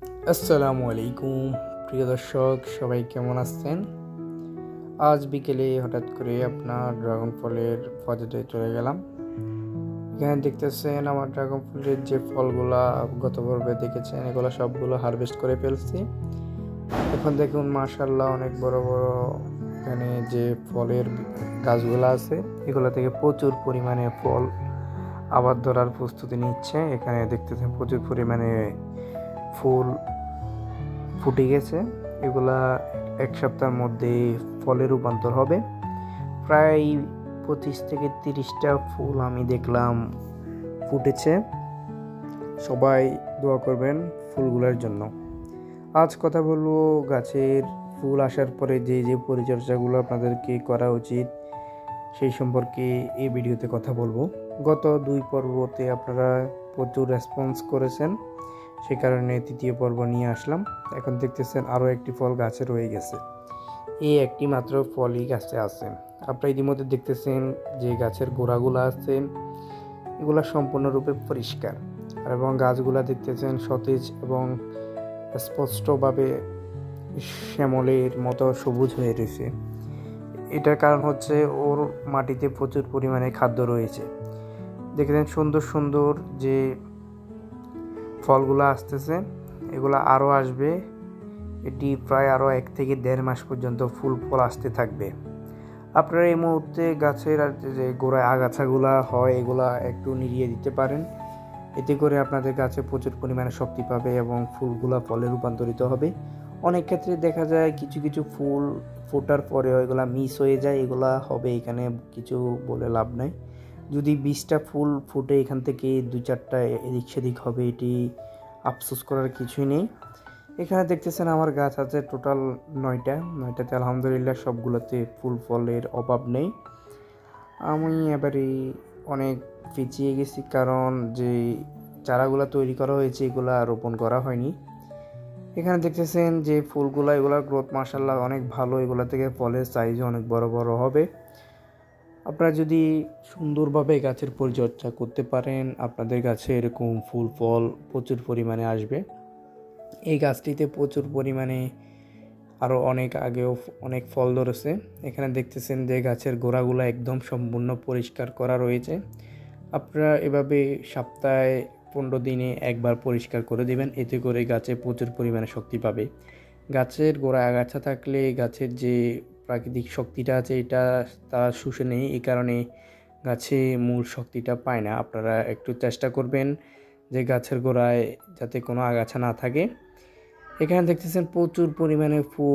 আসসালামু আলাইকুম প্রিয় দর্শক, সবাই কেমন আছেন? আজ বিকেলে হঠাৎ করে আপনার ড্রাগন ফলের বাজারে চলে গেলাম। এখানে দেখতেছেন আমার ড্রাগন ফলের যে ফলগুলা গত পর্বে দেখেছেন, এগুলো সবগুলো হারভেস্ট করে ফেলছি। এখন দেখুন মাশাআল্লাহ অনেক বড় বড় এখানে যে ফলের গাছগুলো আছে, এগুলো থেকে প্রচুর পরিমাণে ফল আবার ধরার প্রস্তুতি নিচ্ছে। এখানে দেখতেছেন প্রচুর পরিমাণে ফুল ফুটে গেছে। এগুলা এক সপ্তাহের মধ্যে ফলে রূপান্তর হবে। প্রায় 25 থেকে 30টা ফুল আমি দেখলাম ফুটেছে। সবাই দোয়া করবেন ফুলগুলোর জন্য। আজ কথা বলবো গাছের ফুল আসার পরে যে যে পরিচর্যাগুলো আপনাদেরকে করা উচিত সেই সম্পর্কে এই ভিডিওতে কথা বলবো। গত 2 পর্বতে আপনারা প্রচুর রেসপন্স করেছেন, সে কারণে তৃতীয় পর্ব নিয়ে আসলাম। এখন দেখতেছেন আরও একটি ফল গাছে রয়ে গেছে। এই একটি মাত্র ফলই গাছে আছে। আপনারা ইতিমধ্যে দেখতেছেন যে গাছের গোড়াগুলো আছে, এগুলো সম্পূর্ণরূপে পরিষ্কার, এবং গাছগুলা দেখতেছেন সতেজ এবং স্পষ্টভাবে শ্যামলের মতো সবুজ হয়ে রয়েছে। এটার কারণ হচ্ছে ওর মাটিতে প্রচুর পরিমাণে খাদ্য রয়েছে। দেখেছেন সুন্দর সুন্দর যে ফলগুলো আসতেছে, এগুলো আরও আসবে। এটি প্রায় আরও 1 থেকে 1.5 মাস পর্যন্ত ফুল ফল আসতে থাকবে। আপনারা এই মুহূর্তে গাছের যে গোড়ায় আগাছাগুলা হয় এগুলা একটু নিড়িয়ে দিতে পারেন। এতে করে আপনাদের গাছে প্রচুর পরিমাণে শক্তি পাবে এবং ফুলগুলা ফলে রূপান্তরিত হবে। অনেক ক্ষেত্রে দেখা যায় কিছু কিছু ফুল ফোটার পরেও এগুলা মিস হয়ে যায়, এগুলা হবে, এখানে কিছু বলে লাভ নাই। যদি 20টা ফুল ফুটে এখান থেকে 2-4টা এদিক সেদিক হবে, এটি আফসোস করার কিছুই নেই। এখানে দেখতেছেন আমার গাছ আছে টোটাল 9টাতে আলহামদুলিল্লাহ সবগুলোতে ফুল ফলের অভাব নেই। আমি এবারে অনেক পিছিয়ে গেছি, কারণ যে চারাগুলো তৈরি করা হয়েছে এগুলা রোপণ করা হয়নি। এখানে দেখতেছেন যে ফুলগুলা, এগুলার গ্রোথ মাশাআল্লাহ অনেক ভালো। এগুলা থেকে ফলের সাইজও অনেক বড় বড় হবে। আপনারা যদি সুন্দরভাবে গাছের পরিচর্যা করতে পারেন, আপনাদের গাছে এরকম ফুল ফল প্রচুর পরিমাণে আসবে। এই গাছটিতে প্রচুর পরিমাণে আরও অনেক আগেও অনেক ফল ধরেছে। এখানে দেখতেছেন যে গাছের গোড়াগুলো একদম সম্পূর্ণ পরিষ্কার করা রয়েছে। আপনারা এভাবে সপ্তাহে 15 দিনে একবার পরিষ্কার করে দিবেন, এতে করে গাছে প্রচুর পরিমাণে শক্তি পাবে। গাছের গোড়ায় আগাছা থাকলে গাছের যে প্রাকৃতিক শক্তিটা আছে এটা তারা শুষে নেয়, এই কারণে গাছে মূল শক্তিটা পায় না। আপনারা একটু চেষ্টা করবেন যে গাছের গোড়ায় যাতে কোনো আগাছা না থাকে। এখানে দেখতেছেন প্রচুর পরিমাণে ফুল